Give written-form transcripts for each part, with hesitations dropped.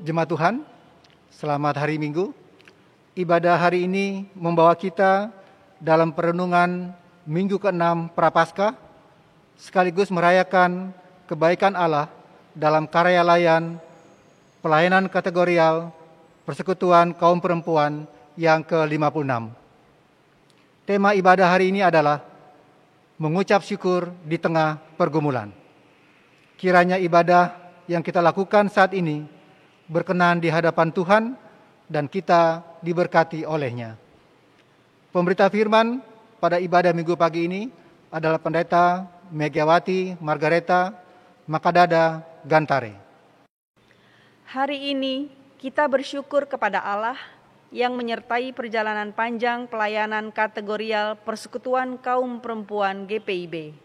Jemaat Tuhan, selamat hari Minggu. Ibadah hari ini membawa kita dalam perenungan Minggu ke-6 Prapaskah, sekaligus merayakan kebaikan Allah dalam karya layan pelayanan kategorial Persekutuan Kaum Perempuan yang ke-56. Tema ibadah hari ini adalah mengucap syukur di tengah pergumulan. Kiranya ibadah yang kita lakukan saat ini berkenan di hadapan Tuhan dan kita diberkati olehnya. Pemberita firman pada ibadah minggu pagi ini adalah Pendeta Megawati Margareta Makadada Gantare. Hari ini kita bersyukur kepada Allah yang menyertai perjalanan panjang pelayanan kategorial Persekutuan Kaum Perempuan GPIB.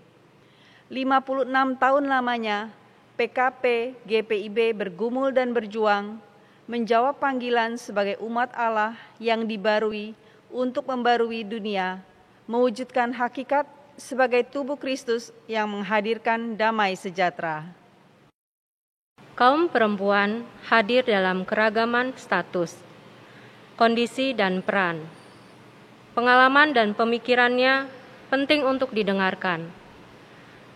56 tahun lamanya PKP GPIB bergumul dan berjuang menjawab panggilan sebagai umat Allah yang dibarui untuk membarui dunia, mewujudkan hakikat sebagai tubuh Kristus yang menghadirkan damai sejahtera. Kaum perempuan hadir dalam keragaman status, kondisi dan peran. Pengalaman dan pemikirannya penting untuk didengarkan.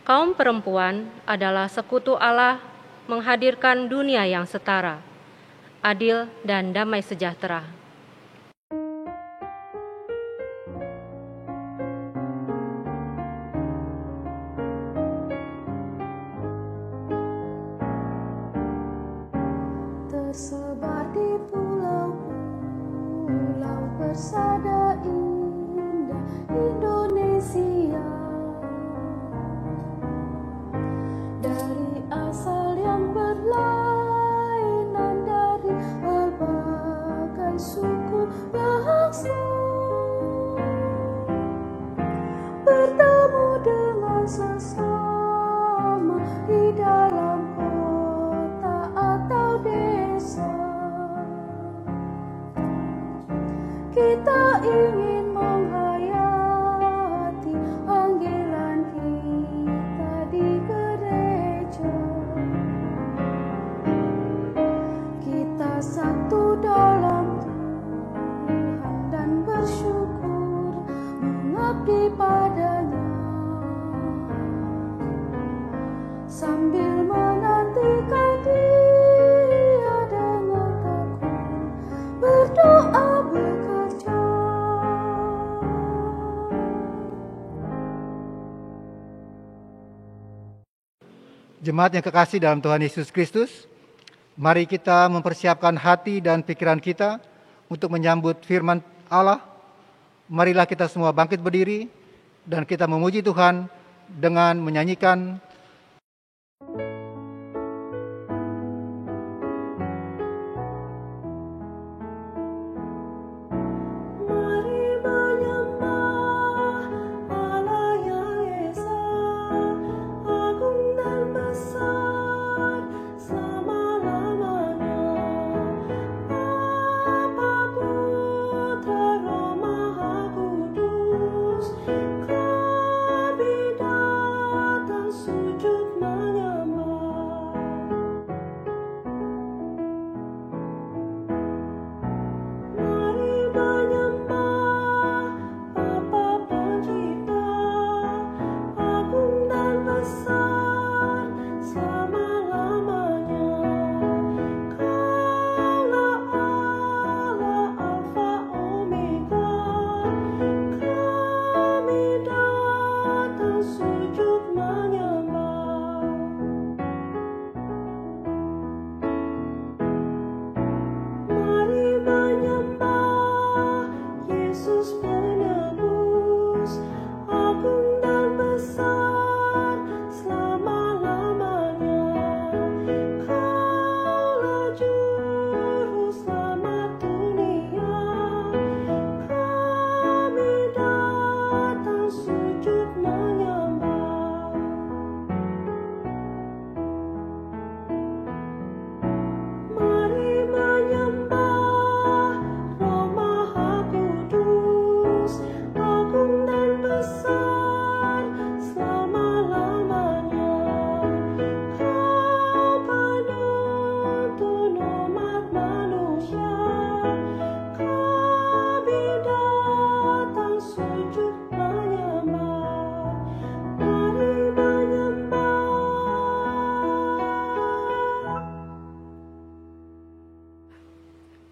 Kaum perempuan adalah sekutu Allah menghadirkan dunia yang setara, adil dan damai sejahtera. Tersebar di pulau-pulau persada indah Indonesia, dari asal yang berlainan, dari berbagai suku bangsa, bertemu dengan sesama di dalam kota atau desa. Kita ingin menghayati panggilan kita di gereja. Kita satu dalam Tuhan dan bersyukur mengabdi padanya, sambil menantikan Dia dengan tekun berdoa bekerja. Jemaat yang kekasih dalam Tuhan Yesus Kristus, mari kita mempersiapkan hati dan pikiran kita untuk menyambut firman Allah. Marilah kita semua bangkit berdiri dan kita memuji Tuhan dengan menyanyikan Suci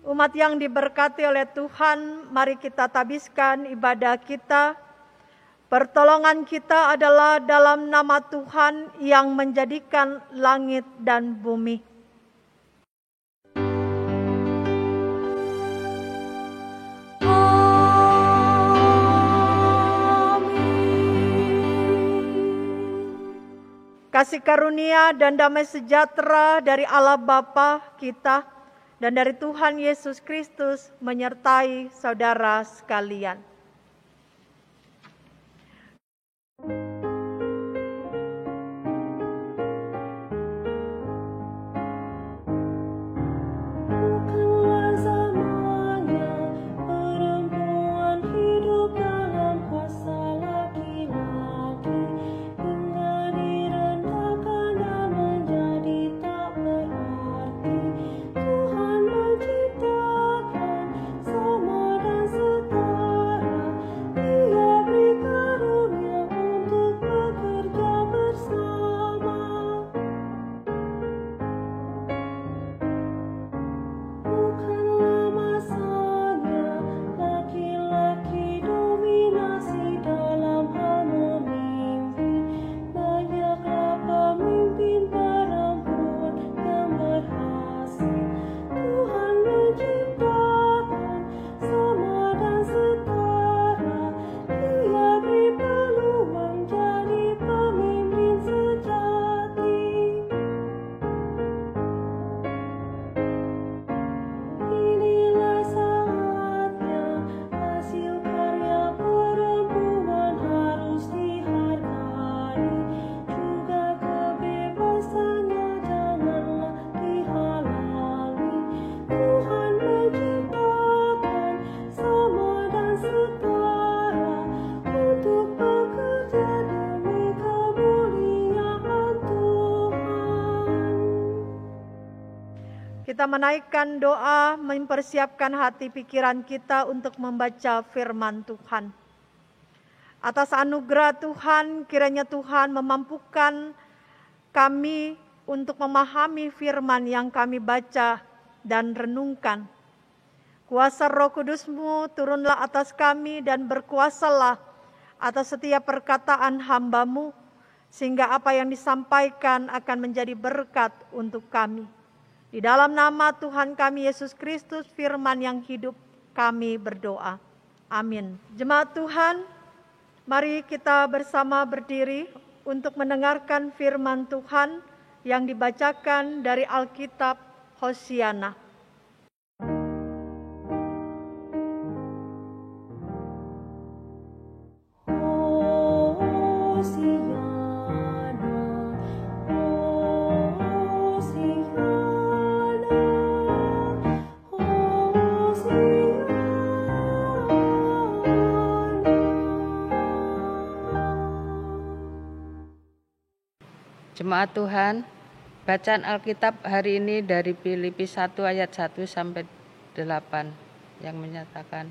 Umat yang diberkati oleh Tuhan, mari kita tabiskan ibadah kita. Pertolongan kita adalah dalam nama Tuhan yang menjadikan langit dan bumi. Kasih karunia dan damai sejahtera dari Allah Bapa kita dan dari Tuhan Yesus Kristus menyertai saudara sekalian. Bukanlah zamannya perempuan hidup dalam kuasa laki-laki, hingga direndahkan dan menjadi tak berarti. Tuhan menciptakan sama dan setara, Dia beri karunia untuk bekerja bersama. Bukanlah masanya laki-laki dominasi dalam hal memimpin. Banyaklah pemimpin perempuan yang berhasil. Tuhan menciptakan sama dan setara, Dia beri peluang jadi pemimpin sejati. Inilah saatnya hasil karya perempuan harus dihargai, juga kebebasannya janganlah dihalangi. Tuhan menciptakan sama dan setara untuk bekerja demi kemuliaan Tuhan. Kita menaikkan doa, mempersiapkan hati pikiran kita untuk membaca firman Tuhan. Atas anugerah Tuhan, kiranya Tuhan memampukan kami untuk memahami firman yang kami baca dan renungkan. Kuasa Roh Kudus-Mu turunlah atas kami dan berkuasalah atas setiap perkataan hamba-Mu, sehingga apa yang disampaikan akan menjadi berkat untuk kami. Di dalam nama Tuhan kami Yesus Kristus, firman yang hidup, kami berdoa. Amin. Jemaat Tuhan, mari kita bersama berdiri untuk mendengarkan firman Tuhan yang dibacakan dari Alkitab Hosiana. Jemaat Tuhan, bacaan Alkitab hari ini dari Filipi 1 ayat 1 sampai 8 yang menyatakan,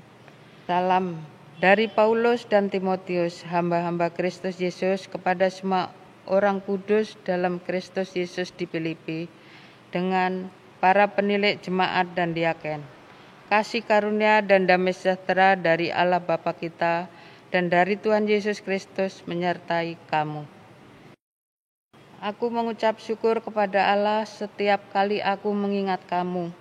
Salam dari Paulus dan Timotius, hamba-hamba Kristus Yesus kepada semua orang kudus dalam Kristus Yesus di Filipi, dengan para penilik jemaat dan diaken. Kasih karunia dan damai sejahtera dari Allah Bapa kita dan dari Tuhan Yesus Kristus menyertai kamu. Aku mengucap syukur kepada Allah setiap kali aku mengingat kamu.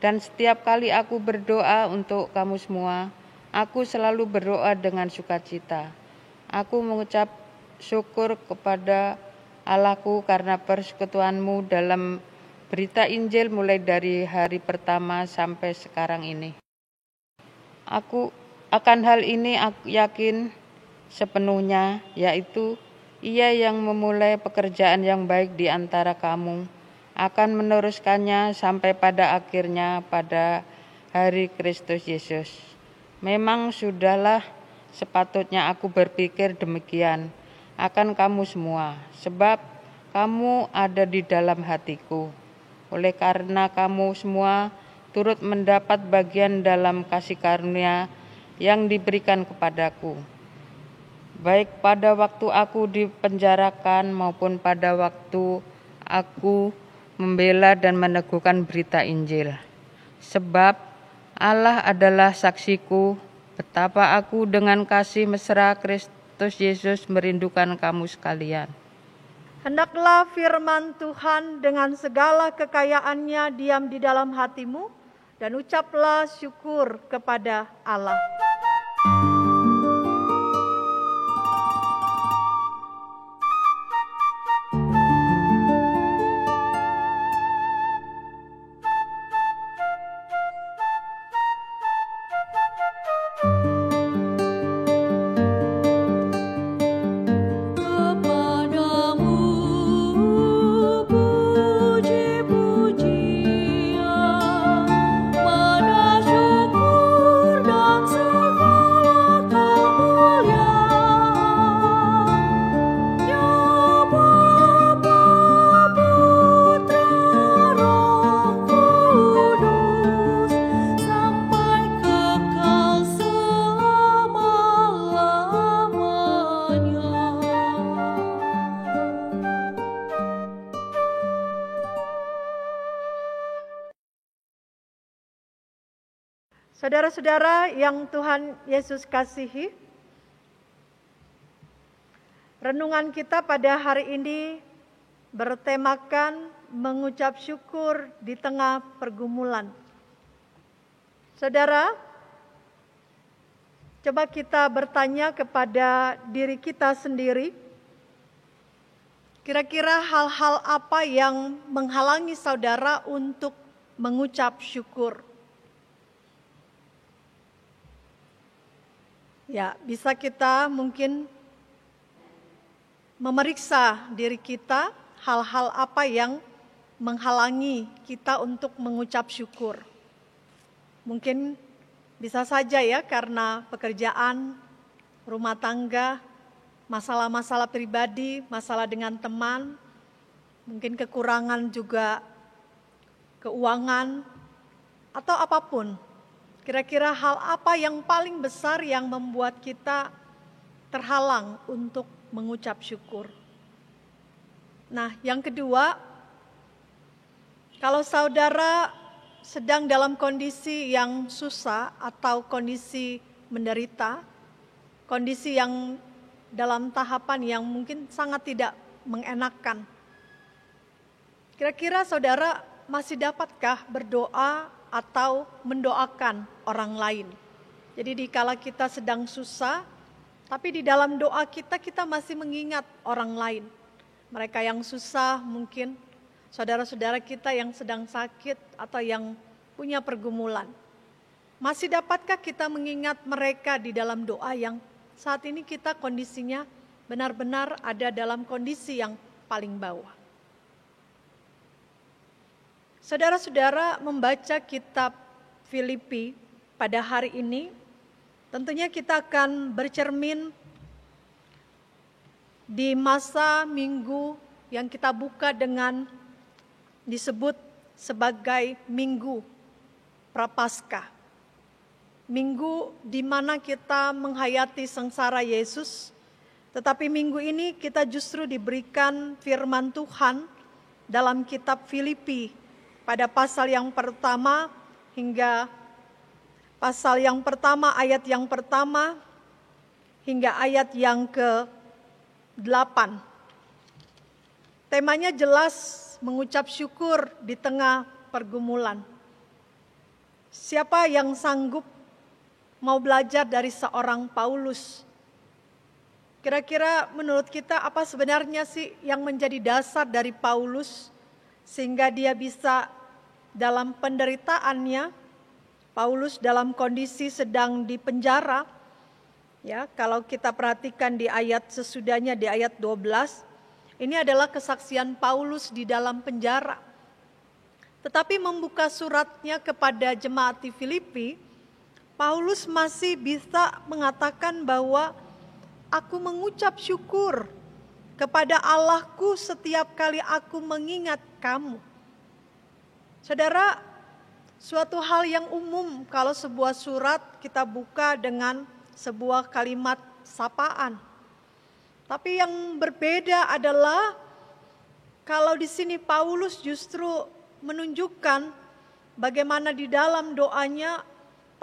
Dan setiap kali aku berdoa untuk kamu semua, aku selalu berdoa dengan sukacita. Aku mengucap syukur kepada Allahku karena persekutuanmu dalam berita Injil mulai dari hari pertama sampai sekarang ini. Aku akan hal ini aku yakin sepenuhnya, yaitu Ia yang memulai pekerjaan yang baik di antara kamu akan meneruskannya sampai pada akhirnya pada hari Kristus Yesus. Memang sudahlah sepatutnya aku berpikir demikian akan kamu semua, sebab kamu ada di dalam hatiku. Oleh karena kamu semua turut mendapat bagian dalam kasih karunia yang diberikan kepadaku, baik pada waktu aku dipenjarakan maupun pada waktu aku membela dan meneguhkan berita Injil. Sebab Allah adalah saksiku betapa aku dengan kasih mesra Kristus Yesus merindukan kamu sekalian. Hendaklah firman Tuhan dengan segala kekayaannya diam di dalam hatimu, dan ucaplah syukur kepada Allah. Saudara-saudara yang Tuhan Yesus kasihi, renungan kita pada hari ini bertemakan mengucap syukur di tengah pergumulan. Saudara, coba kita bertanya kepada diri kita sendiri, kira-kira hal-hal apa yang menghalangi saudara untuk mengucap syukur? Ya, bisa kita mungkin memeriksa diri kita, hal-hal apa yang menghalangi kita untuk mengucap syukur. Mungkin bisa saja ya karena pekerjaan, rumah tangga, masalah-masalah pribadi, masalah dengan teman, mungkin kekurangan juga keuangan, atau apapun. Kira-kira hal apa yang paling besar yang membuat kita terhalang untuk mengucap syukur? Nah, yang kedua, kalau saudara sedang dalam kondisi yang susah atau kondisi menderita, kondisi yang dalam tahapan yang mungkin sangat tidak mengenakan, kira-kira saudara masih dapatkah berdoa atau mendoakan orang lain? Jadi dikala kita sedang susah, tapi di dalam doa kita masih mengingat orang lain. Mereka yang susah, mungkin saudara-saudara kita yang sedang sakit atau yang punya pergumulan. Masih dapatkah kita mengingat mereka di dalam doa yang saat ini kita kondisinya benar-benar ada dalam kondisi yang paling bawah? Saudara-saudara membaca kitab Filipi pada hari ini, tentunya kita akan bercermin di masa minggu yang kita buka dengan disebut sebagai Minggu Prapaskah. Minggu di mana kita menghayati sengsara Yesus, tetapi minggu ini kita justru diberikan firman Tuhan dalam kitab Filipi pada pasal yang pertama hingga pasal yang pertama, ayat yang pertama hingga ayat yang ke-8. Temanya jelas mengucap syukur di tengah pergumulan. Siapa yang sanggup mau belajar dari seorang Paulus? Kira-kira menurut kita apa sebenarnya sih yang menjadi dasar dari Paulus sehingga dia bisa dalam penderitaannya, Paulus dalam kondisi sedang di penjara. Ya, kalau kita perhatikan di ayat sesudahnya di ayat 12, ini adalah kesaksian Paulus di dalam penjara. Tetapi membuka suratnya kepada jemaat di Filipi, Paulus masih bisa mengatakan bahwa aku mengucap syukur kepada Allahku setiap kali aku mengingat kamu. Saudara, suatu hal yang umum kalau sebuah surat kita buka dengan sebuah kalimat sapaan. Tapi yang berbeda adalah kalau di sini Paulus justru menunjukkan bagaimana di dalam doanya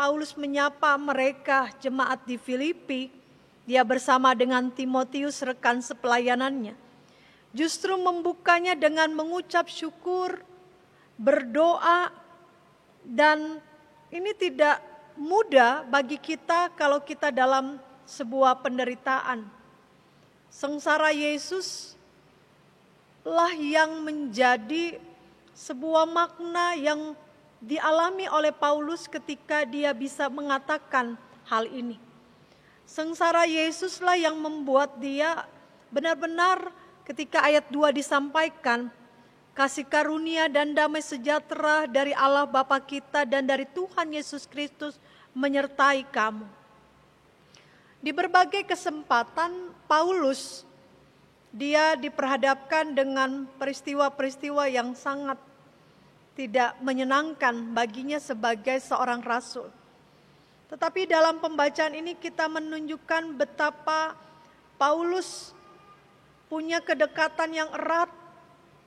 Paulus menyapa mereka jemaat di Filipi, dia bersama dengan Timotius rekan sepelayanannya. Justru membukanya dengan mengucap syukur, berdoa, dan ini tidak mudah bagi kita kalau kita dalam sebuah penderitaan. Sengsara Yesus lah yang menjadi sebuah makna yang dialami oleh Paulus ketika dia bisa mengatakan hal ini. Sengsara Yesuslah yang membuat dia benar-benar ketika ayat 2 disampaikan, kasih karunia dan damai sejahtera dari Allah Bapa kita dan dari Tuhan Yesus Kristus menyertai kamu. Di berbagai kesempatan Paulus dia diperhadapkan dengan peristiwa-peristiwa yang sangat tidak menyenangkan baginya sebagai seorang rasul. Tetapi dalam pembacaan ini kita menunjukkan betapa Paulus punya kedekatan yang erat,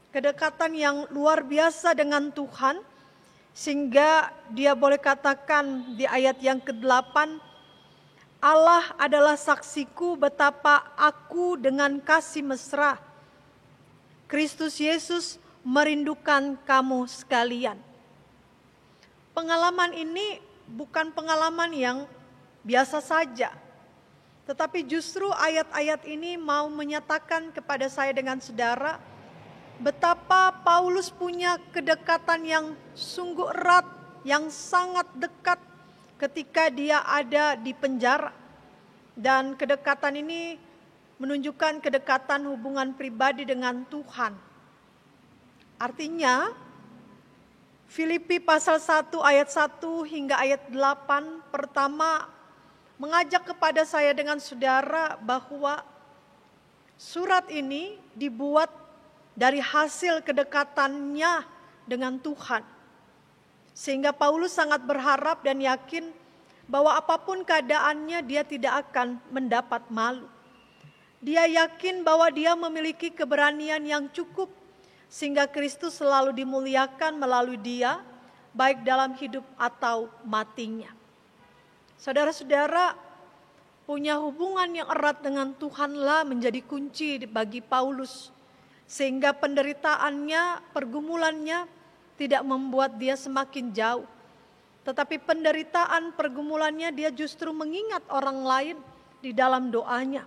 kedekatan yang luar biasa dengan Tuhan, sehingga dia boleh katakan di ayat yang ke-8, Allah adalah saksiku betapa aku dengan kasih mesra Kristus Yesus merindukan kamu sekalian. Pengalaman ini bukan pengalaman yang biasa saja, tetapi justru ayat-ayat ini mau menyatakan kepada saya dengan saudara betapa Paulus punya kedekatan yang sungguh erat, yang sangat dekat ketika dia ada di penjara. Dan kedekatan ini menunjukkan kedekatan hubungan pribadi dengan Tuhan. Artinya Filipi pasal 1 ayat 1 hingga ayat 8 pertama mengajak kepada saya dengan saudara bahwa surat ini dibuat dari hasil kedekatannya dengan Tuhan. Sehingga Paulus sangat berharap dan yakin bahwa apapun keadaannya dia tidak akan mendapat malu. Dia yakin bahwa dia memiliki keberanian yang cukup sehingga Kristus selalu dimuliakan melalui dia, baik dalam hidup atau matinya. Saudara-saudara, punya hubungan yang erat dengan Tuhanlah menjadi kunci bagi Paulus, sehingga penderitaannya, pergumulannya tidak membuat dia semakin jauh. Tetapi penderitaan pergumulannya dia justru mengingat orang lain di dalam doanya.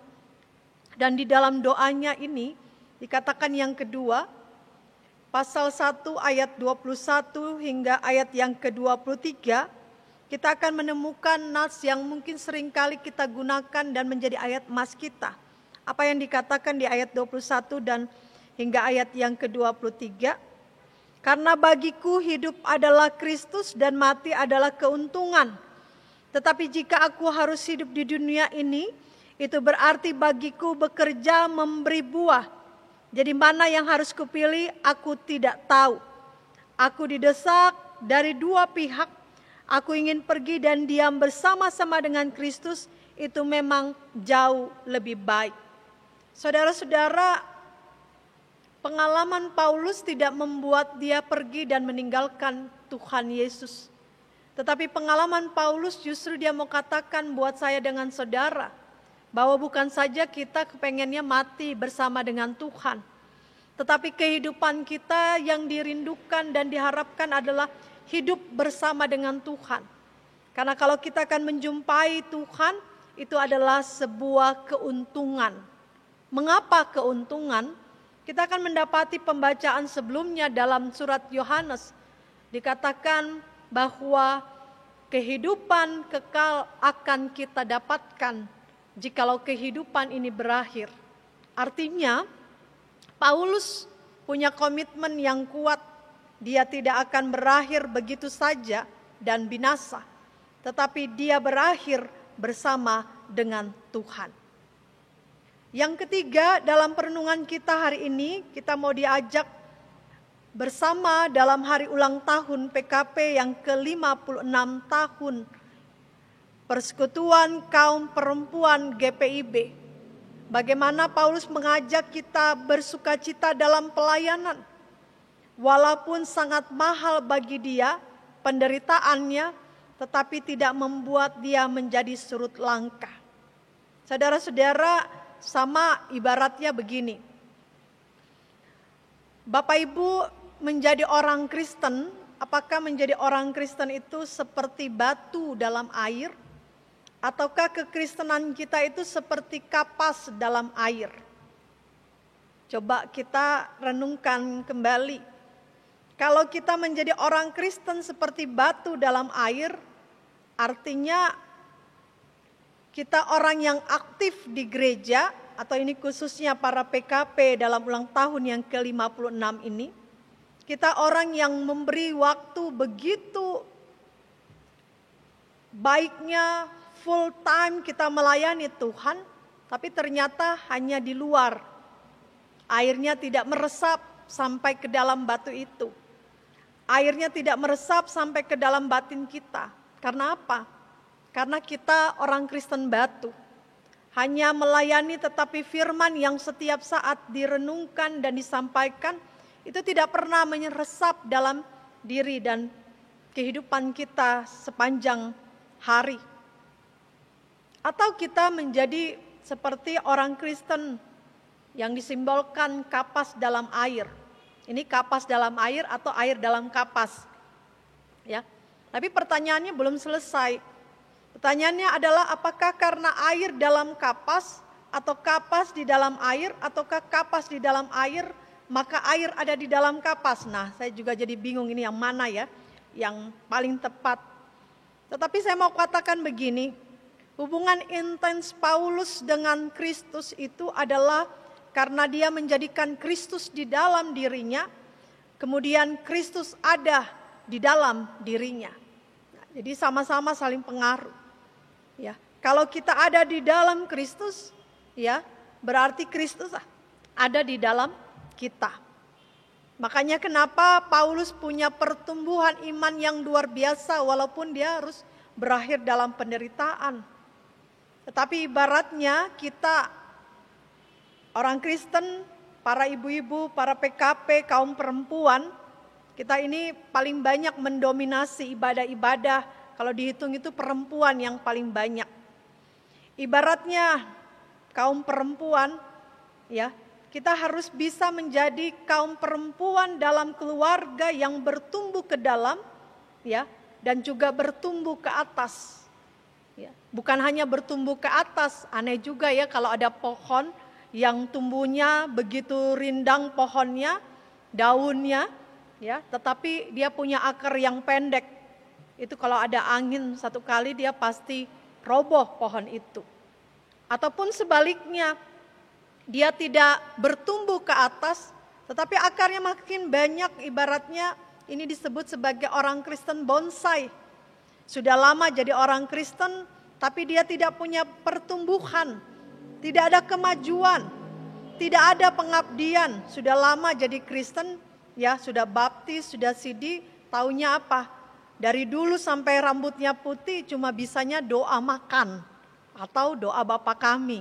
Dan di dalam doanya ini dikatakan yang kedua, pasal 1 ayat 21 hingga ayat yang ke-23, kita akan menemukan nas yang mungkin seringkali kita gunakan dan menjadi ayat emas kita. Apa yang dikatakan di ayat 21 dan hingga ayat yang ke-23. Karena bagiku hidup adalah Kristus dan mati adalah keuntungan. Tetapi jika aku harus hidup di dunia ini, itu berarti bagiku bekerja memberi buah. Jadi mana yang harus kupilih, aku tidak tahu. Aku didesak dari dua pihak. Aku ingin pergi dan diam bersama-sama dengan Kristus, itu memang jauh lebih baik. Saudara-saudara, pengalaman Paulus tidak membuat dia pergi dan meninggalkan Tuhan Yesus. Tetapi pengalaman Paulus justru dia mau katakan buat saya dengan saudara, bahwa bukan saja kita kepengennya mati bersama dengan Tuhan, tetapi kehidupan kita yang dirindukan dan diharapkan adalah hidup bersama dengan Tuhan. Karena kalau kita akan menjumpai Tuhan, itu adalah sebuah keuntungan. Mengapa keuntungan? Kita akan mendapati pembacaan sebelumnya dalam surat Yohanes. Dikatakan bahwa kehidupan kekal akan kita dapatkan jikalau kehidupan ini berakhir. Artinya Paulus punya komitmen yang kuat. Dia tidak akan berakhir begitu saja dan binasa, tetapi dia berakhir bersama dengan Tuhan. Yang ketiga, dalam perenungan kita hari ini, kita mau diajak bersama dalam hari ulang tahun PKP yang ke-56 tahun Persekutuan Kaum Perempuan GPIB. Bagaimana Paulus mengajak kita bersukacita dalam pelayanan. Walaupun sangat mahal bagi dia, penderitaannya, tetapi tidak membuat dia menjadi surut langkah. Saudara-saudara, sama ibaratnya begini. Bapak Ibu menjadi orang Kristen, apakah menjadi orang Kristen itu seperti batu dalam air? Ataukah kekristenan kita itu seperti kapas dalam air? Coba kita renungkan kembali. Kalau kita menjadi orang Kristen seperti batu dalam air, artinya kita orang yang aktif di gereja, atau ini khususnya para PKP dalam ulang tahun yang ke-56 ini, kita orang yang memberi waktu begitu baiknya, full time kita melayani Tuhan, tapi ternyata hanya di luar. Airnya tidak meresap sampai ke dalam batu itu. Airnya tidak meresap sampai ke dalam batin kita. Karena apa? Karena kita orang Kristen batu. Hanya melayani, tetapi firman yang setiap saat direnungkan dan disampaikan itu tidak pernah meresap dalam diri dan kehidupan kita sepanjang hari. Atau kita menjadi seperti orang Kristen yang disimbolkan kapas dalam air. Ini kapas dalam air atau air dalam kapas. Ya. Tapi pertanyaannya belum selesai. Pertanyaannya adalah apakah karena air dalam kapas atau kapas di dalam air ataukah kapas di dalam air maka air ada di dalam kapas. Nah, saya juga jadi bingung ini yang mana ya yang paling tepat. Tetapi saya mau katakan begini, hubungan intens Paulus dengan Kristus itu adalah karena dia menjadikan Kristus di dalam dirinya, kemudian Kristus ada di dalam dirinya. Nah, jadi sama-sama saling pengaruh. Ya, kalau kita ada di dalam Kristus, ya berarti Kristus ada di dalam kita. Makanya kenapa Paulus punya pertumbuhan iman yang luar biasa walaupun dia harus berakhir dalam penderitaan. Tetapi ibaratnya kita orang Kristen, para ibu-ibu, para PKP, kaum perempuan, kita ini paling banyak mendominasi ibadah-ibadah. Kalau dihitung itu perempuan yang paling banyak. Ibaratnya kaum perempuan, ya, kita harus bisa menjadi kaum perempuan dalam keluarga yang bertumbuh ke dalam, ya, dan juga bertumbuh ke atas. Ya, bukan hanya bertumbuh ke atas, aneh juga ya kalau ada pohon yang tumbuhnya begitu rindang pohonnya, daunnya, ya, tetapi dia punya akar yang pendek. Itu kalau ada angin satu kali dia pasti roboh pohon itu. Ataupun sebaliknya, dia tidak bertumbuh ke atas, tetapi akarnya makin banyak, ibaratnya ini disebut sebagai orang Kristen bonsai. Sudah lama jadi orang Kristen, tapi dia tidak punya pertumbuhan, tidak ada kemajuan, tidak ada pengabdian. Sudah lama jadi Kristen, ya sudah baptis, sudah sidi, taunya apa? Dari dulu sampai rambutnya putih cuma bisanya doa makan atau doa Bapa kami.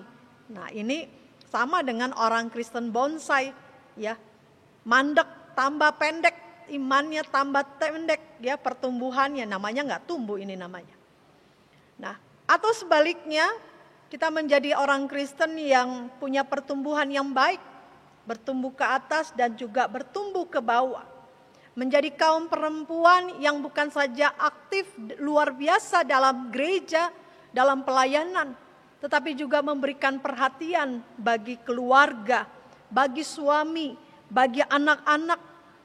Nah ini sama dengan orang Kristen bonsai, ya mandek tambah pendek, imannya tambah pendek, ya pertumbuhannya namanya nggak tumbuh ini namanya. Nah atau sebaliknya kita menjadi orang Kristen yang punya pertumbuhan yang baik, bertumbuh ke atas dan juga bertumbuh ke bawah. Menjadi kaum perempuan yang bukan saja aktif luar biasa dalam gereja, dalam pelayanan, tetapi juga memberikan perhatian bagi keluarga, bagi suami, bagi anak-anak,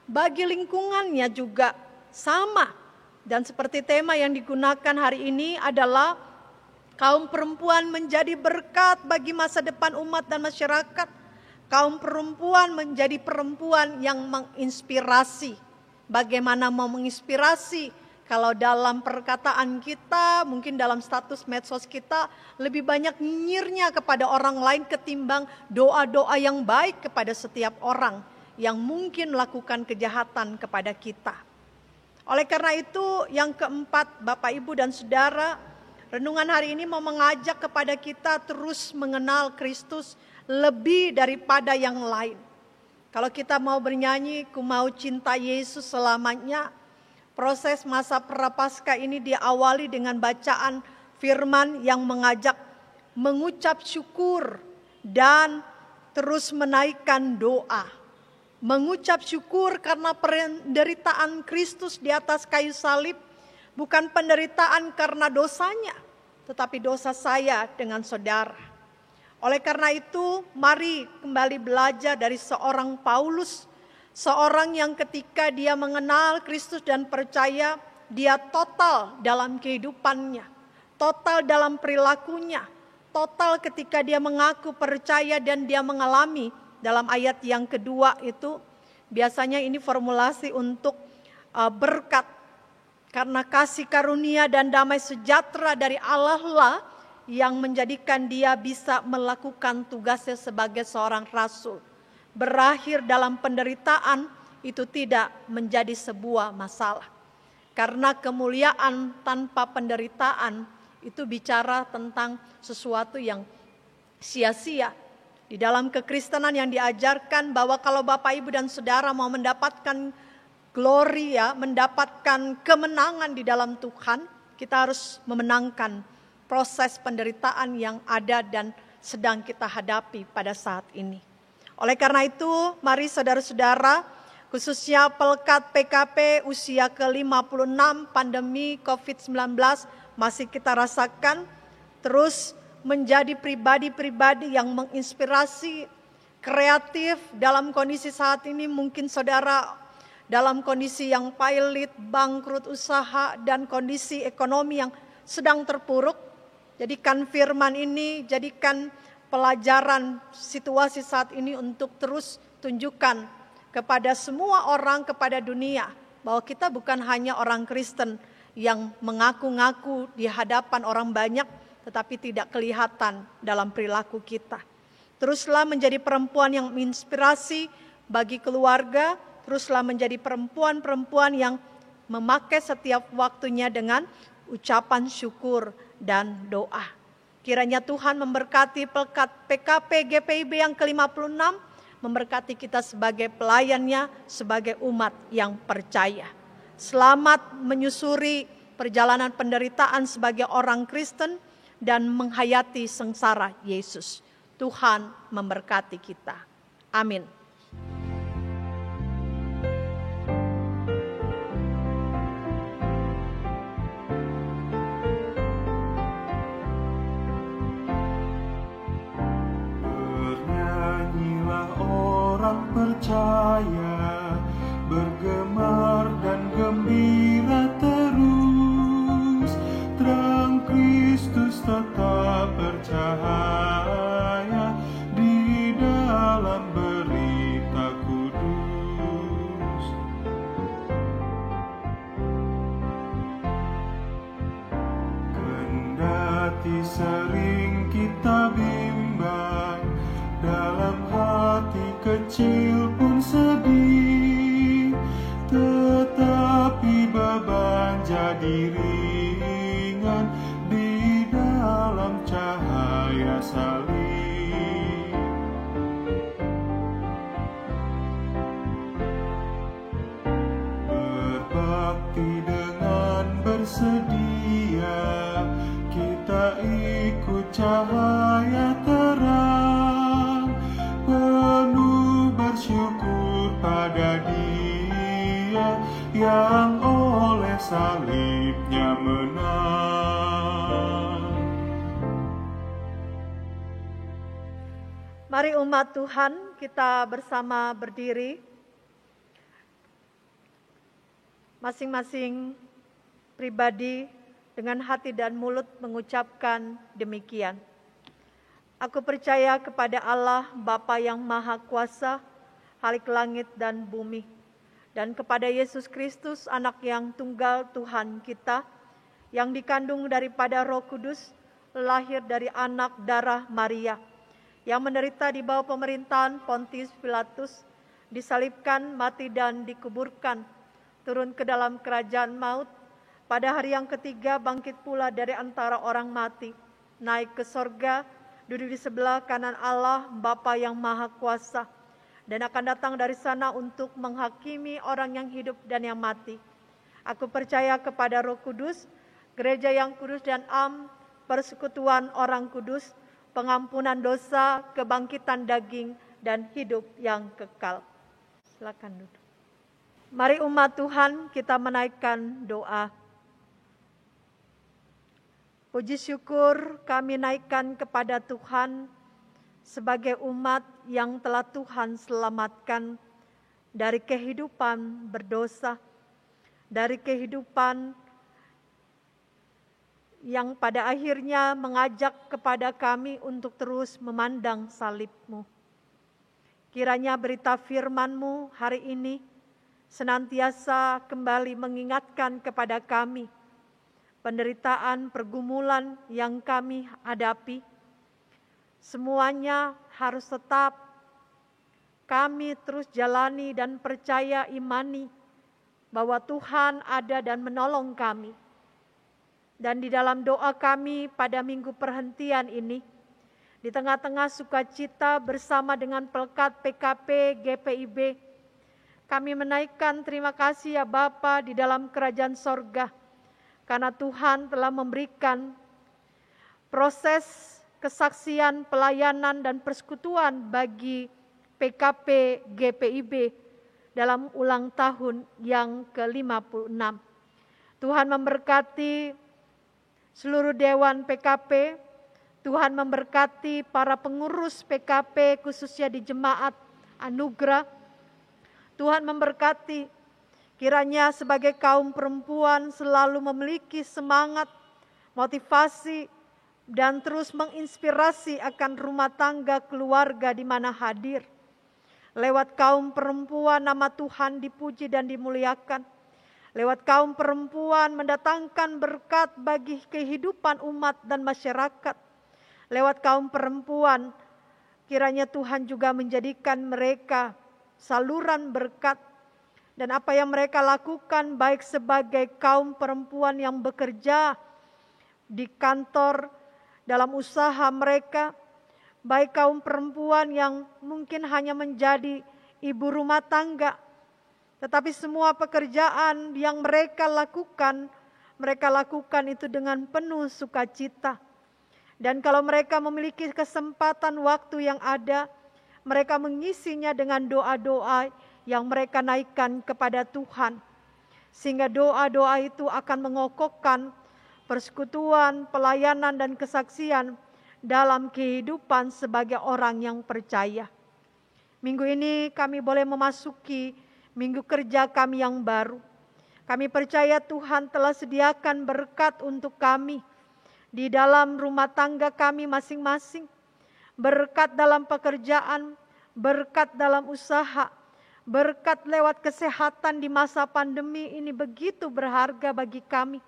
bagi lingkungannya juga sama. Dan seperti tema yang digunakan hari ini adalah kaum perempuan menjadi berkat bagi masa depan umat dan masyarakat. Kaum perempuan menjadi perempuan yang menginspirasi. Bagaimana mau menginspirasi kalau dalam perkataan kita, mungkin dalam status medsos kita lebih banyak nyinyirnya kepada orang lain ketimbang doa-doa yang baik kepada setiap orang yang mungkin melakukan kejahatan kepada kita. Oleh karena itu yang keempat, Bapak Ibu dan Saudara, renungan hari ini mau mengajak kepada kita terus mengenal Kristus lebih daripada yang lain. Kalau kita mau bernyanyi, ku mau cinta Yesus selamanya, proses masa Prapaskah ini diawali dengan bacaan firman yang mengajak mengucap syukur dan terus menaikkan doa. Mengucap syukur karena penderitaan Kristus di atas kayu salib bukan penderitaan karena dosanya, tetapi dosa saya dengan saudara. Oleh karena itu, mari kembali belajar dari seorang Paulus, seorang yang ketika dia mengenal Kristus dan percaya, dia total dalam kehidupannya, total dalam perilakunya, total ketika dia mengaku percaya dan dia mengalami. Dalam ayat yang kedua itu biasanya ini formulasi untuk berkat. Karena kasih karunia dan damai sejahtera dari Allah lah yang menjadikan dia bisa melakukan tugasnya sebagai seorang rasul. Berakhir dalam penderitaan itu tidak menjadi sebuah masalah. Karena kemuliaan tanpa penderitaan itu bicara tentang sesuatu yang sia-sia. Di dalam kekristenan yang diajarkan bahwa kalau Bapak Ibu dan Saudara mau mendapatkan gloria, mendapatkan kemenangan di dalam Tuhan, kita harus memenangkan proses penderitaan yang ada dan sedang kita hadapi pada saat ini. Oleh karena itu, mari saudara-saudara, khususnya Pelkat PKP usia ke-56 pandemi COVID-19 masih kita rasakan, terus menjadi pribadi-pribadi yang menginspirasi, kreatif dalam kondisi saat ini. Mungkin saudara dalam kondisi yang pailit, bangkrut usaha, dan kondisi ekonomi yang sedang terpuruk. Jadikan firman ini, jadikan pelajaran situasi saat ini untuk terus tunjukkan kepada semua orang, kepada dunia, bahwa kita bukan hanya orang Kristen yang mengaku-ngaku di hadapan orang banyak, tetapi tidak kelihatan dalam perilaku kita. Teruslah menjadi perempuan yang menginspirasi bagi keluarga, teruslah menjadi perempuan-perempuan yang memakai setiap waktunya dengan ucapan syukur dan doa. Kiranya Tuhan memberkati Pelkat PKP GPIB yang ke-56, memberkati kita sebagai pelayannya, sebagai umat yang percaya. Selamat menyusuri perjalanan penderitaan sebagai orang Kristen, dan menghayati sengsara Yesus. Tuhan memberkati kita. Amin. Bernyanyilah orang percaya, bergemar dan gembira terus, terang Kristus tetap bercahaya di dalam berita kudus. Kendati sering kita bimbang, dalam hati kecil pun sedih, tetapi beban jadi ringan di dalam cahaya salib. Berbakti dengan bersedia, kita ikut cahaya terang, penuh bersyukur pada Dia yang oleh salibnya menang. Mari umat Tuhan, kita bersama berdiri. Masing-masing pribadi dengan hati dan mulut mengucapkan demikian. Aku percaya kepada Allah Bapa yang Maha Kuasa, Khalik langit dan bumi, dan kepada Yesus Kristus, anak yang tunggal Tuhan kita, yang dikandung daripada Roh Kudus, lahir dari anak darah Maria, yang menderita di bawah pemerintahan Pontius Pilatus, disalibkan, mati dan dikuburkan, turun ke dalam kerajaan maut, pada hari yang ketiga bangkit pula dari antara orang mati, naik ke sorga, duduk di sebelah kanan Allah Bapa yang Maha Kuasa, dan akan datang dari sana untuk menghakimi orang yang hidup dan yang mati. Aku percaya kepada Roh Kudus, gereja yang kudus dan am, persekutuan orang kudus, pengampunan dosa, kebangkitan daging, dan hidup yang kekal. Silakan duduk. Mari umat Tuhan kita menaikkan doa. Puji syukur kami naikkan kepada Tuhan sebagai umat yang telah Tuhan selamatkan dari kehidupan berdosa, dari kehidupan yang pada akhirnya mengajak kepada kami untuk terus memandang salib-Mu. Kiranya berita firman-Mu hari ini senantiasa kembali mengingatkan kepada kami penderitaan, pergumulan yang kami hadapi. Semuanya harus tetap kami terus jalani dan percaya imani bahwa Tuhan ada dan menolong kami. Dan di dalam doa kami pada minggu perhentian ini, di tengah-tengah sukacita bersama dengan Pelekat PKP GPIB, kami menaikkan terima kasih ya Bapa di dalam kerajaan sorga, karena Tuhan telah memberikan proses kesaksian, pelayanan, dan persekutuan bagi PKP GPIB dalam ulang tahun yang ke-56. Tuhan memberkati seluruh Dewan PKP, Tuhan memberkati para pengurus PKP khususnya di Jemaat Anugerah. Tuhan memberkati kiranya sebagai kaum perempuan selalu memiliki semangat, motivasi, dan terus menginspirasi akan rumah tangga keluarga di mana hadir. Lewat kaum perempuan nama Tuhan dipuji dan dimuliakan. Lewat kaum perempuan mendatangkan berkat bagi kehidupan umat dan masyarakat. Lewat kaum perempuan kiranya Tuhan juga menjadikan mereka saluran berkat. Dan apa yang mereka lakukan baik sebagai kaum perempuan yang bekerja di kantor, dalam usaha mereka, baik kaum perempuan yang mungkin hanya menjadi ibu rumah tangga, tetapi semua pekerjaan yang mereka lakukan itu dengan penuh sukacita. Dan kalau mereka memiliki kesempatan waktu yang ada, mereka mengisinya dengan doa-doa yang mereka naikkan kepada Tuhan. Sehingga doa-doa itu akan mengokohkan persekutuan, pelayanan, dan kesaksian dalam kehidupan sebagai orang yang percaya. Minggu ini kami boleh memasuki minggu kerja kami yang baru. Kami percaya Tuhan telah sediakan berkat untuk kami di dalam rumah tangga kami masing-masing. Berkat dalam pekerjaan, berkat dalam usaha, berkat lewat kesehatan di masa pandemi ini begitu berharga bagi kami.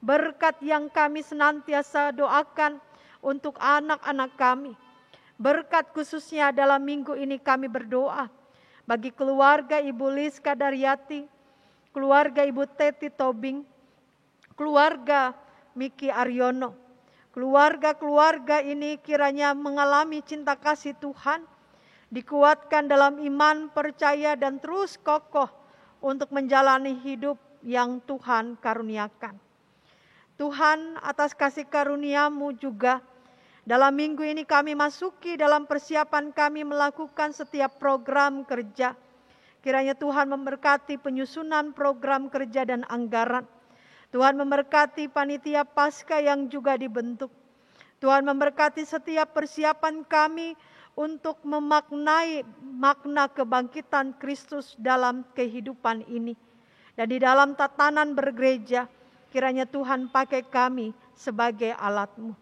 Berkat yang kami senantiasa doakan untuk anak-anak kami. Berkat khususnya dalam minggu ini kami berdoa bagi keluarga Ibu Liska Daryati, keluarga Ibu Teti Tobing, keluarga Miki Aryono. Keluarga-keluarga ini kiranya mengalami cinta kasih Tuhan, dikuatkan dalam iman, percaya, dan terus kokoh untuk menjalani hidup yang Tuhan karuniakan. Tuhan, atas kasih karunia-Mu juga, dalam minggu ini kami masuki dalam persiapan kami melakukan setiap program kerja. Kiranya Tuhan memberkati penyusunan program kerja dan anggaran. Tuhan memberkati panitia Paskah yang juga dibentuk. Tuhan memberkati setiap persiapan kami untuk memaknai makna kebangkitan Kristus dalam kehidupan ini. Dan di dalam tatanan bergereja, kiranya Tuhan pakai kami sebagai alat-Mu.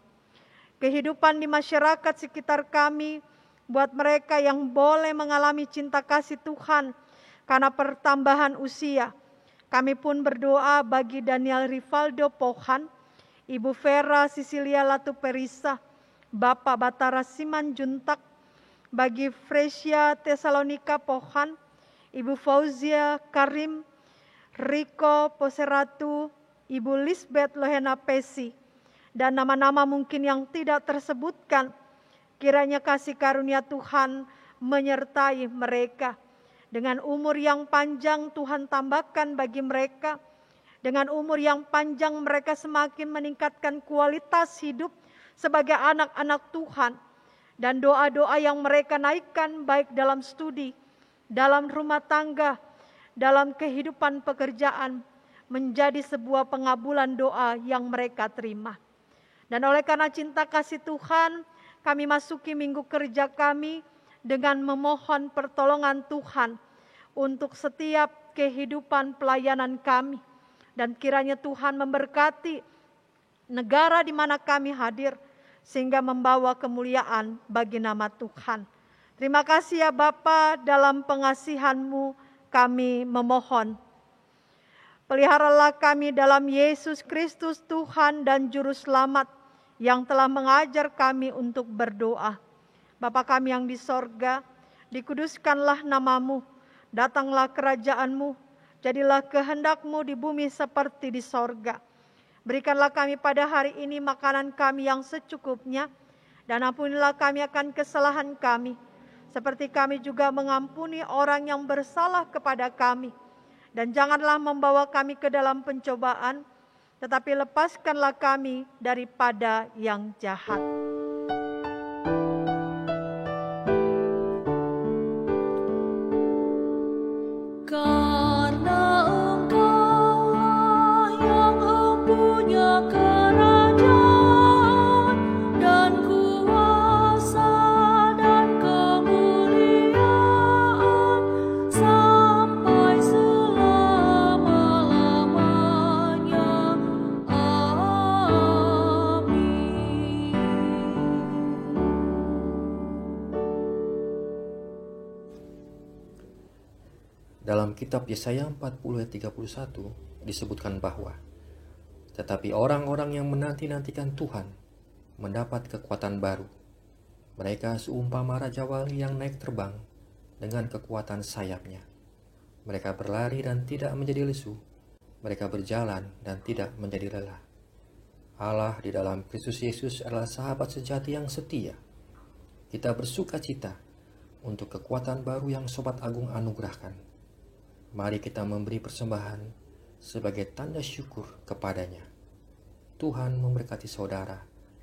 Kehidupan di masyarakat sekitar kami, buat mereka yang boleh mengalami cinta kasih Tuhan karena pertambahan usia. Kami pun berdoa bagi Daniel Rivaldo Pohan, Ibu Vera Sisilia Latu Perisa, Bapak Batara Siman Juntak, bagi Fresia Tesalonika Pohan, Ibu Fauzia Karim, Riko Poseratu, Ibu Lisbeth Lohena Pesi, dan nama-nama mungkin yang tidak tersebutkan. Kiranya kasih karunia Tuhan menyertai mereka. Dengan umur yang panjang Tuhan tambahkan bagi mereka, Dengan umur yang panjang mereka semakin meningkatkan kualitas hidup sebagai anak-anak Tuhan. Dan doa-doa yang mereka naikkan baik dalam studi, dalam rumah tangga, dalam kehidupan pekerjaan, menjadi sebuah pengabulan doa yang mereka terima. Dan oleh karena cinta kasih Tuhan, kami masuki minggu kerja kami dengan memohon pertolongan Tuhan untuk setiap kehidupan pelayanan kami. Dan kiranya Tuhan memberkati negara di mana kami hadir, sehingga membawa kemuliaan bagi nama Tuhan. Terima kasih ya Bapa, dalam pengasihan-Mu kami memohon. Peliharalah kami dalam Yesus Kristus Tuhan dan Juru Selamat yang telah mengajar kami untuk berdoa. Bapa kami yang di sorga, dikuduskanlah nama-Mu, datanglah kerajaan-Mu, jadilah kehendak-Mu di bumi seperti di sorga. Berikanlah kami pada hari ini makanan kami yang secukupnya, dan ampunilah kami akan kesalahan kami, seperti kami juga mengampuni orang yang bersalah kepada kami. Dan janganlah membawa kami ke dalam pencobaan, tetapi lepaskanlah kami daripada yang jahat. Dalam kitab Yesaya 40 ayat 31 disebutkan bahwa tetapi orang-orang yang menanti-nantikan Tuhan mendapat kekuatan baru. Mereka seumpama raja wali yang naik terbang dengan kekuatan sayapnya. Mereka berlari dan tidak menjadi lesu. Mereka berjalan dan tidak menjadi lelah. Allah di dalam Kristus Yesus adalah sahabat sejati yang setia. Kita bersuka cita untuk kekuatan baru yang Sobat Agung anugerahkan. Mari kita memberi persembahan sebagai tanda syukur kepadanya. Tuhan memberkati saudara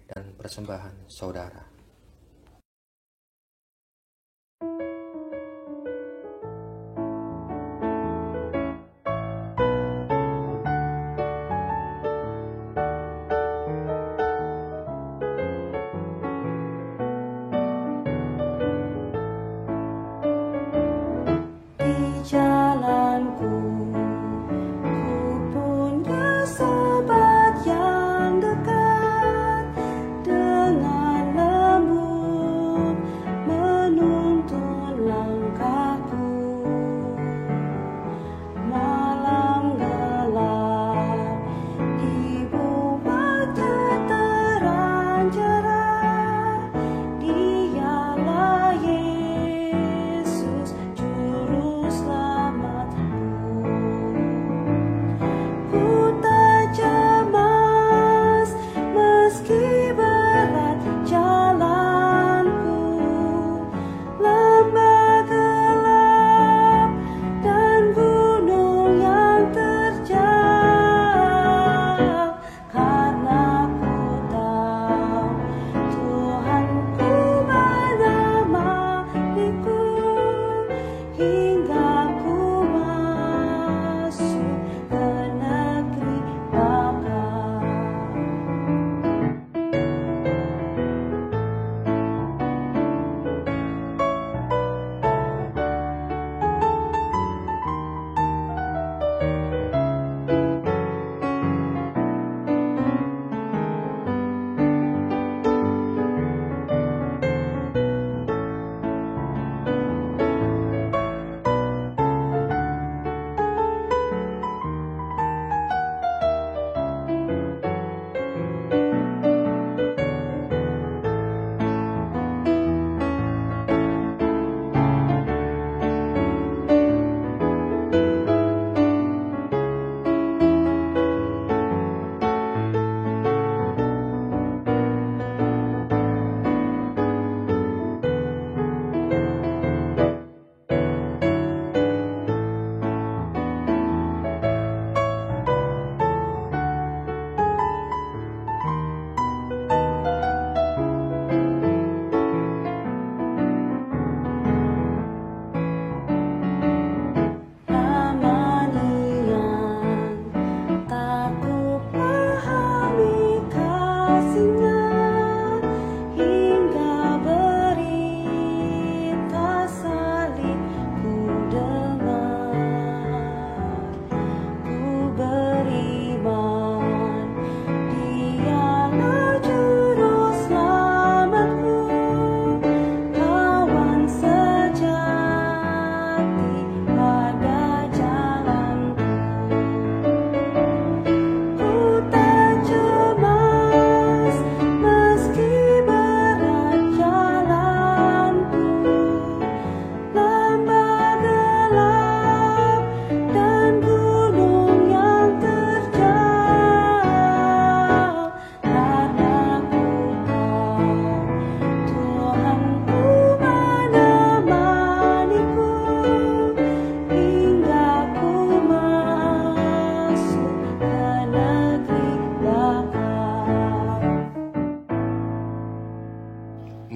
dan persembahan saudara. Sobat yang dekat dengan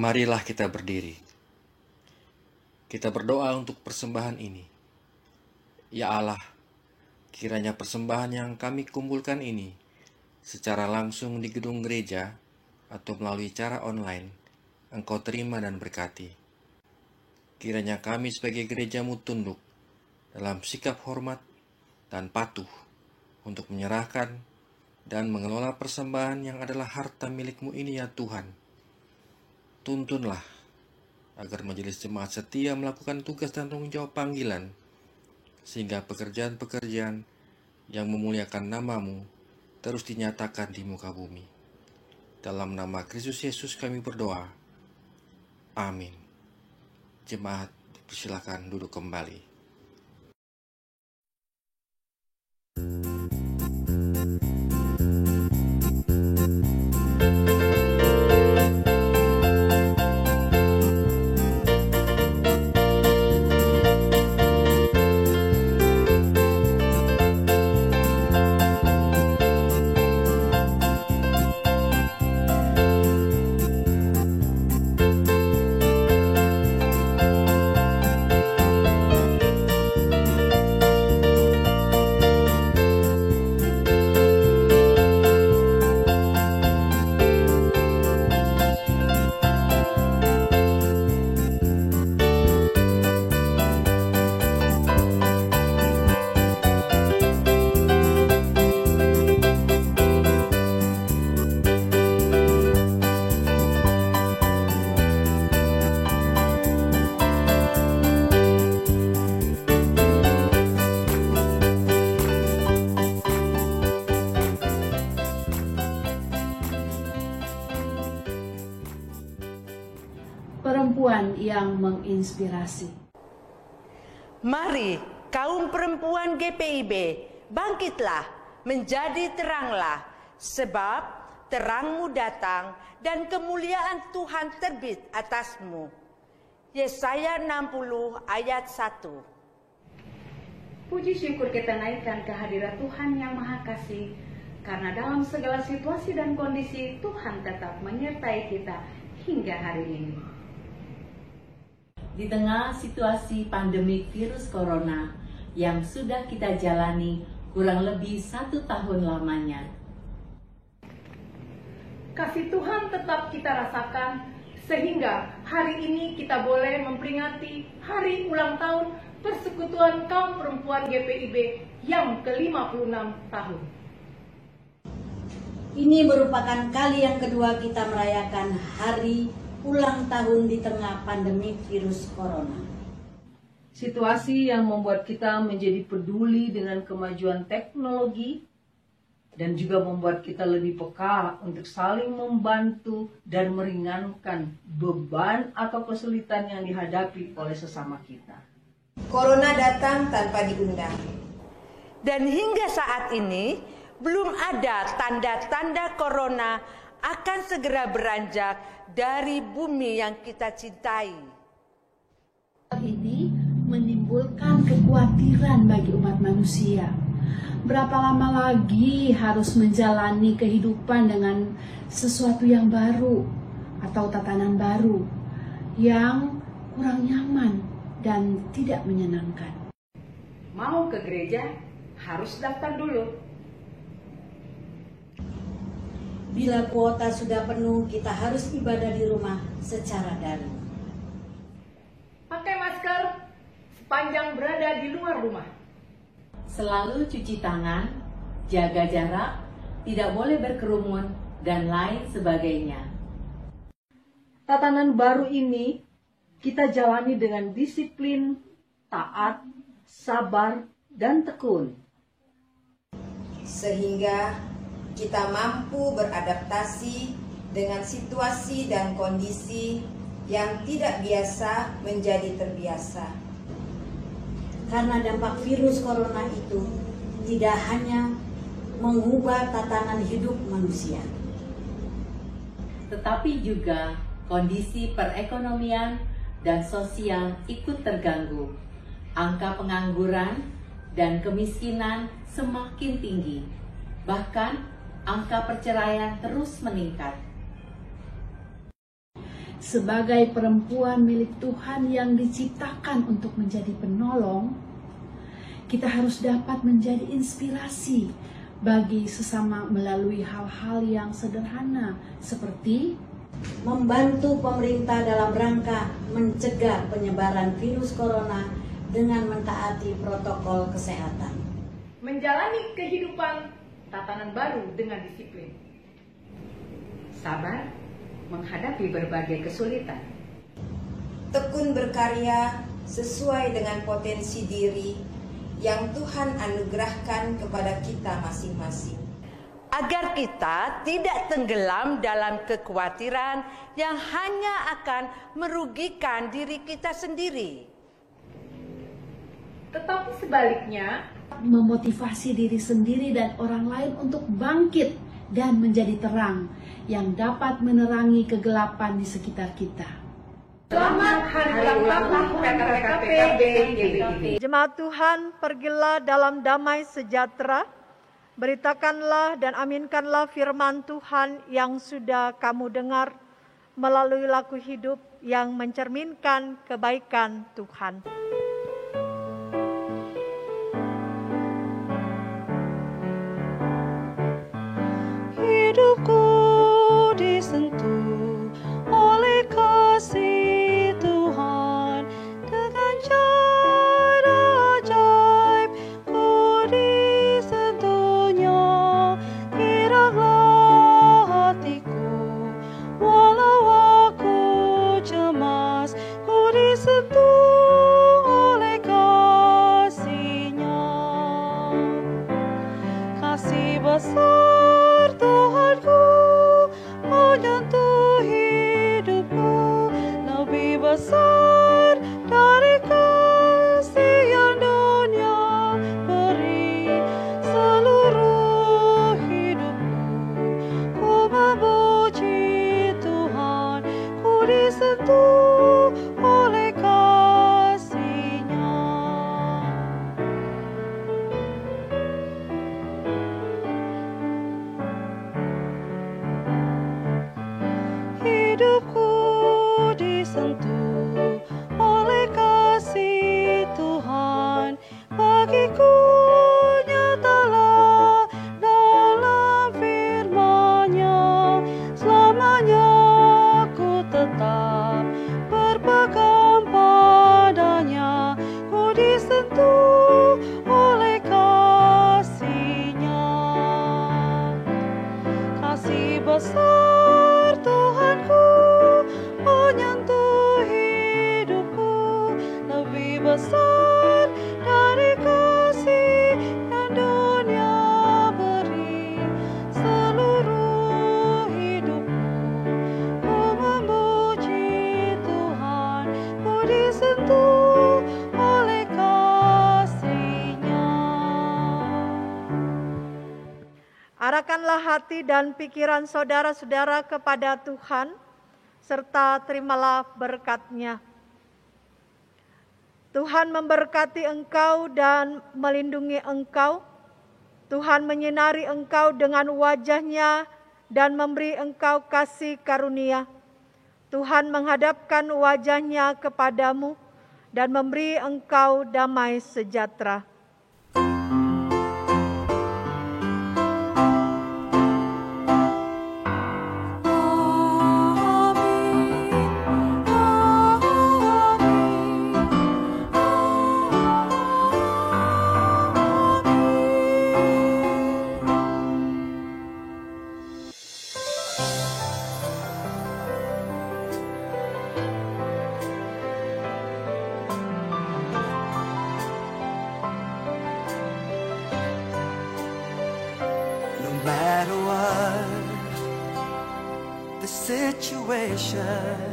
Marilah kita berdiri. Kita berdoa untuk persembahan ini. Ya Allah, kiranya persembahan yang kami kumpulkan ini secara langsung di gedung gereja atau melalui cara online, Engkau terima dan berkati. Kiranya kami sebagai gereja-Mu tunduk dalam sikap hormat dan patuh untuk menyerahkan dan mengelola persembahan yang adalah harta milik-Mu ini ya Tuhan. Tuntunlah agar majelis jemaat setia melakukan tugas dan tanggung jawab panggilan, sehingga pekerjaan-pekerjaan yang memuliakan nama-Mu terus dinyatakan di muka bumi. Dalam nama Kristus Yesus kami berdoa. Amin. Jemaat dipersilakan duduk kembali. Perempuan yang menginspirasi. Mari kaum perempuan GPIB bangkitlah, menjadi teranglah, sebab terangmu datang dan kemuliaan Tuhan terbit atasmu. Yesaya 60 ayat 1. Puji syukur kita naikkan kehadirat Tuhan yang Maha Kasih, karena dalam segala situasi dan kondisi Tuhan tetap menyertai kita hingga hari ini. Di tengah situasi pandemi virus corona yang sudah kita jalani kurang lebih 1 tahun lamanya, kasih Tuhan tetap kita rasakan, sehingga hari ini kita boleh memperingati hari ulang tahun Persekutuan Kaum Perempuan GPIB yang ke-56 tahun. Ini merupakan kali yang kedua kita merayakan hari ulang tahun di tengah pandemi virus corona. Situasi yang membuat kita menjadi peduli dengan kemajuan teknologi dan juga membuat kita lebih peka untuk saling membantu dan meringankan beban atau kesulitan yang dihadapi oleh sesama kita. Corona datang tanpa diundang. Dan hingga saat ini belum ada tanda-tanda corona akan segera beranjak dari bumi yang kita cintai. Ini menimbulkan kekhawatiran bagi umat manusia. Berapa lama lagi harus menjalani kehidupan dengan sesuatu yang baru atau tatanan baru yang kurang nyaman dan tidak menyenangkan. Mau ke gereja harus daftar dulu. Bila kuota sudah penuh, kita harus ibadah di rumah secara daring. Pakai masker sepanjang berada di luar rumah. Selalu cuci tangan, jaga jarak, tidak boleh berkerumun, dan lain sebagainya. Tatanan baru ini kita jalani dengan disiplin, taat, sabar, dan tekun. Sehingga kita mampu beradaptasi dengan situasi dan kondisi yang tidak biasa menjadi terbiasa. Karena dampak virus corona itu tidak hanya mengubah tatanan hidup manusia, tetapi juga kondisi perekonomian dan sosial ikut terganggu. Angka pengangguran dan kemiskinan semakin tinggi. Bahkan angka perceraian terus meningkat. sebagai perempuan milik Tuhan yang diciptakan untuk menjadi penolong, kita harus dapat menjadi inspirasi bagi sesama melalui hal-hal yang sederhana seperti membantu pemerintah dalam rangka mencegah penyebaran virus corona dengan mentaati protokol kesehatan. Menjalani kehidupan tatanan baru dengan disiplin. Sabar menghadapi berbagai kesulitan. Tekun berkarya sesuai dengan potensi diri yang Tuhan anugerahkan kepada kita masing-masing. Agar kita tidak tenggelam dalam kekhawatiran yang hanya akan merugikan diri kita sendiri. Tetapi sebaliknya, memotivasi diri sendiri dan orang lain untuk bangkit dan menjadi terang yang dapat menerangi kegelapan di sekitar kita. Selamat Hari Ulang Tahun PKPKB GPIB. Jemaat Tuhan, pergilah dalam damai sejahtera. Beritakanlah dan aminkanlah firman Tuhan yang sudah kamu dengar melalui laku hidup yang mencerminkan kebaikan Tuhan. Hidupku disentuh oleh kasih Tuhan, dengan cara ajaib ku disentuhnya. Kiranya hatiku walau aku cemas, ku disentuh oleh kasih-Nya. Kasih besar Tuhanku menyentuh hidupku, lebih besar dari kasih yang dunia beri. Seluruh hidupku ku memuji Tuhan, ku disentuh oleh kasih-Nya. Hidupku disentuh oleh kasih Tuhan, bagiku nyatalah dalam firman-Nya. Selamanya ku tetap berpegang padanya, ku disentuh oleh kasih-Nya. Kasih besar Tuhanku menyentuh hidupku, lebih besar dari kasih yang dunia beri. Seluruh hidupku ku memuji Tuhan, ku disentuh oleh kasih-Nya. Arahkanlah hati dan pikiran saudara-saudara kepada Tuhan, serta terimalah berkat-Nya. Tuhan memberkati engkau dan melindungi engkau. Tuhan menyinari engkau dengan wajah-Nya dan memberi engkau kasih karunia. Tuhan menghadapkan wajah-Nya kepadamu dan memberi engkau damai sejahtera. Situation,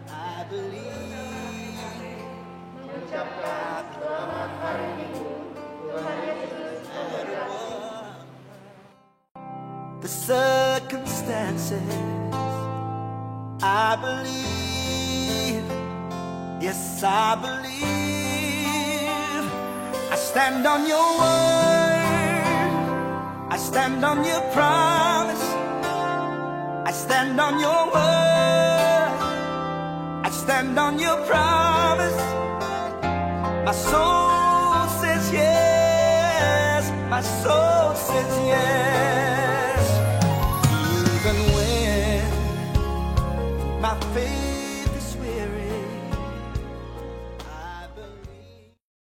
I believe. Mengucapkan selamat hari Minggu, Tuhan Yesus berbuat. The circumstances, I believe. Yes, I believe. I stand on your word. I stand on your promise. I stand on your word, I stand on your promise. My soul says yes, my soul says yes. Even when my faith